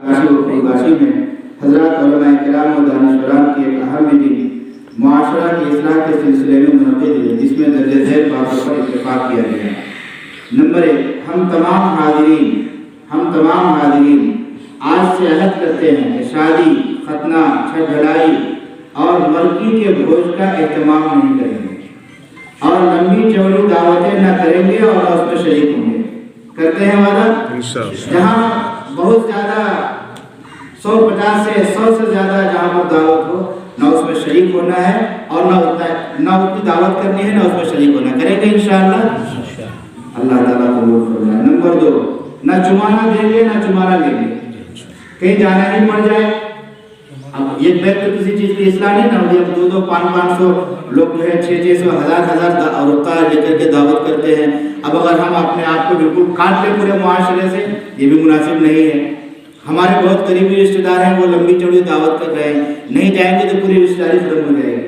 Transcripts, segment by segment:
गाशी में हज़रत उलमा किराम और दानिशवरान की एक अहम मीटिंग मुआशरा की इस्लाह के सिलसिले में मुनक़िद हुई, जिसमें दर्ज झेल बातों पर इत्तेफाक किया गया। नंबर 1, हम तमाम हाज़रीन आज से अहद करते हैं कि शादी, खतना, छठ ढलाई और मरकी के भोज का एहतमाम नहीं करेंगे और लंबी चौड़ी दावतें न करेंगे और न उसमें शरीक होंगे। करते हैं वादा। जहाँ बहुत ज़्यादा 150 से 100 से ज़्यादा जहाँ पर दावत हो, न उसमें शरीक होना है और न उतनी दावत करनी है, न उसमें शरीक होना है। करेंगे इंशाअल्लाह, अल्लाह ताला कबूल फरमाए। नंबर 2, न जुमाना देंगे न जुमाना लेंगे। कहीं जाना ही पड़ जाए, अब एक बैग तो किसी चीज़ की इस्लाह नहीं ना होगी। अब 2-2, 500 लोग जो है 600, 1000 औरतें लेकर के दावत करते हैं। अब अगर हम अपने आप को बिल्कुल काट लें पूरे मुआशरे से, ये भी मुनासिब नहीं है। हमारे बहुत करीबी रिश्तेदार हैं, वो लंबी चौड़ी दावत कर रहे हैं, नहीं जाएंगे तो पूरी रिश्तेदारी खत्म हो जाएगी।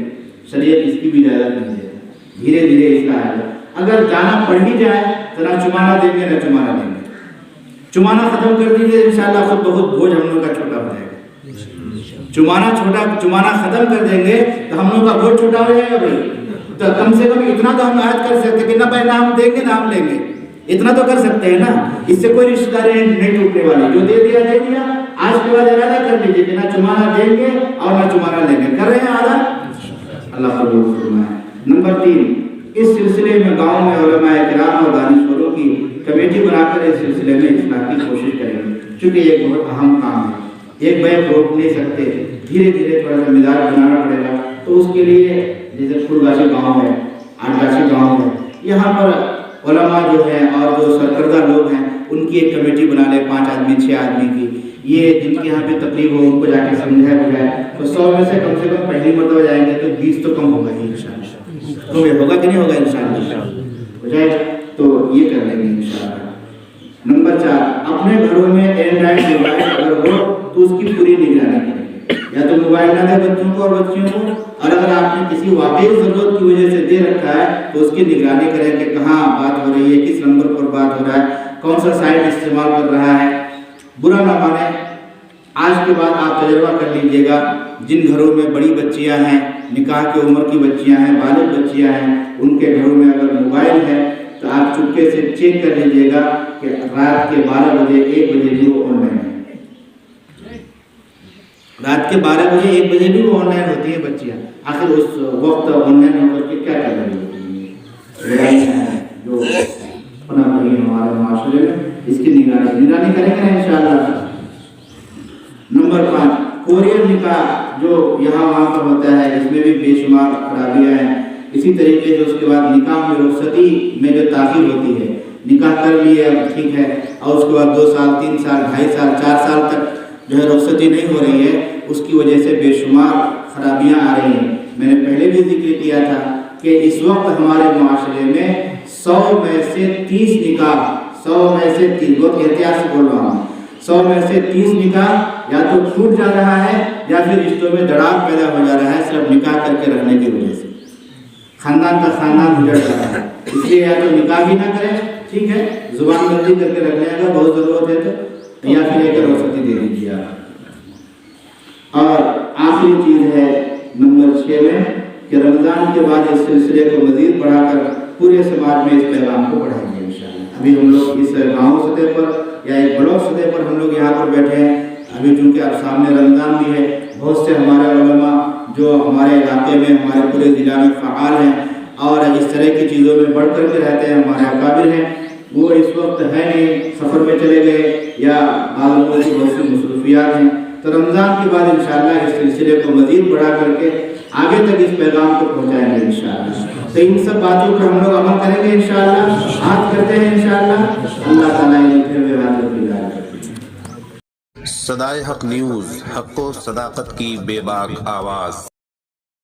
शरीयत इसकी भी इजाज़त नहीं देती। धीरे धीरे इस्लाह है। अगर जाना पड़ ही जाए तो ना चुमाना देंगे न चुमाना देंगे। चुमाना खत्म कर दीजिए, इंशाअल्लाह खुद बहुत बोझ हम लोग का छोटा हो जाएगा। चुमाना खत्म कर देंगे तो हम लोग का बोझ छोटा हो जाएगा भाई। तो कम से कम इतना तो हम आयत कर सकते कि ना भाई नाम देंगे नाम लेंगे, इतना तो कर सकते हैं ना। इससे कोई रिश्तेदारी नहीं टूटने वाली। जो दे दिया, आज के बाद इरादा कर लीजिए कि ना चुमाना देंगे और ना चुमाना लेंगे। कर रहे हैं आधा, अल्लाह कबूल फरमाए। नंबर 3, इस सिलसिले में गाँव में उलमा किराम और दानिशवरों की कमेटी बनाकर इस सिलसिले में इस्लाह की कोशिश करेंगे, क्योंकि ये एक बहुत अहम काम है। एक बैग रोक नहीं सकते, धीरे धीरे थोड़ा सा मिजाज बनाना पड़ेगा। तो उसके लिए जैसे फुलगाछी गाँव है, आठगाछी गाँव है, यहाँ पर उलमा जो है और जो सरकर्दा लोग हैं उनकी एक कमेटी बना ले, 5 आदमी 6 आदमी की। ये जिनके यहाँ पे तकलीफ हो उनको जाके समझाया बुझाया तो 100 में से कम पहली मरतबा जाएंगे तो 20 तो कम होगा ही इंशाअल्लाह। तो ये होगा कि नहीं होगा इंशाअल्लाह, हो जाएगा। तो ये कर लेंगे इंशाअल्लाह। नंबर 4, अपने घरों में एंड्रॉइड मोबाइल अगर हो तो उसकी पूरी निगरानी करेंगे। या तो मोबाइल ना दे बच्चों को और बच्चियों को, और अगर आपने किसी वाकई ज़रूरत की वजह से दे रखा है तो उसकी निगरानी करें कि कहाँ बात हो रही है, किस नंबर पर बात हो रहा है, कौन सा साइट इस्तेमाल कर रहा है। बुरा ना माने, आज के बाद आप तजर्बा कर लीजिएगा। जिन घरों में बड़ी बच्चियां हैं, निकाह की उम्र की बच्चियां हैं, बालिग बच्चियां हैं, उनके घरों में अगर मोबाइल है तो आप चुपके से चेक कर लीजिएगा कि रात के 12 बजे 1 बजे भी वो ऑनलाइन है। रात के 12 बजे 1 बजे भी वो ऑनलाइन होती है बच्चियाँ। आखिर उस वक्त ऑनलाइन होकर के क्या कर रही होती है जो अपना भाई हमारे माशरे में, इसकी निगरानी करेंगे ना इंशाअल्लाह। नंबर 5, कोरियर निकाह जो यहाँ वहाँ पर होता है, इसमें भी बेशुमार खराबियाँ हैं। इसी तरीके से उसके बाद निकाह में रुखसती में जो ताख़ीर होती है, निकाह कर लिए अब ठीक है और उसके बाद 2 साल 3 साल 2.5 साल 4 साल तक जो है रुखसती नहीं हो रही है, उसकी वजह से बेशुमार खराबियाँ आ रही हैं। मैंने पहले भी जिक्र किया था कि इस वक्त हमारे माशरे में 100 में से 30 निकाह, 100 में से 30, बहुत एहतियात से बोल रहा हूँ, 100 में से 30 निकाह या तो छूट जा रहा है या फिर रिश्तों में दरार पैदा हो जा रहा है, सिर्फ निकाह करके रहने की वजह से खानदान का खानदान गुजर रहा है। इसलिए या तो निकाह भी ना करें, ठीक है, जुबान बंदी करके रख लेगा बहुत ज़रूरत है तो, या फिर एक रुखसती दे दीजिए आप। और आखिरी चीज़ है नंबर 6 में कि रमज़ान के बाद इस सिलसिले को मज़ीद बढ़ाकर पूरे समाज में इस पैगाम को बढ़ाएंगे इंशाअल्लाह। अभी हम लोग इस गाँव सतह पर या एक ब्लॉक सतह पर हम लोग यहाँ पर बैठे हैं। अभी चूँकि अब सामने रमज़ान भी है, बहुत से हमारे उलमा जो हमारे इलाके में, हमारे पूरे ज़िला में फ़आल हैं और इस तरह की चीज़ों में बढ़ कर के रहते हैं, हमारे अकाबिर हैं, वो इस वक्त है नहीं, सफ़र में चले गए या बाद लोगों की बहुत सी मसरूफियात हैं। तो रमज़ान के बाद इंशाअल्लाह इस सिलसिले को मज़ीद बढ़ा करके आगे तक इस पैगाम को पहुँचाएंगे इंशाअल्लाह। तो इन सब बातों पर हम लोग अमल करेंगे इंशाअल्लाह, हाथ करते हैं इंशाअल्लाह। अल्लाह ताला इन्हें फिर सदाए हक न्यूज़, हक़ व सदाकत की बेबाक आवाज़।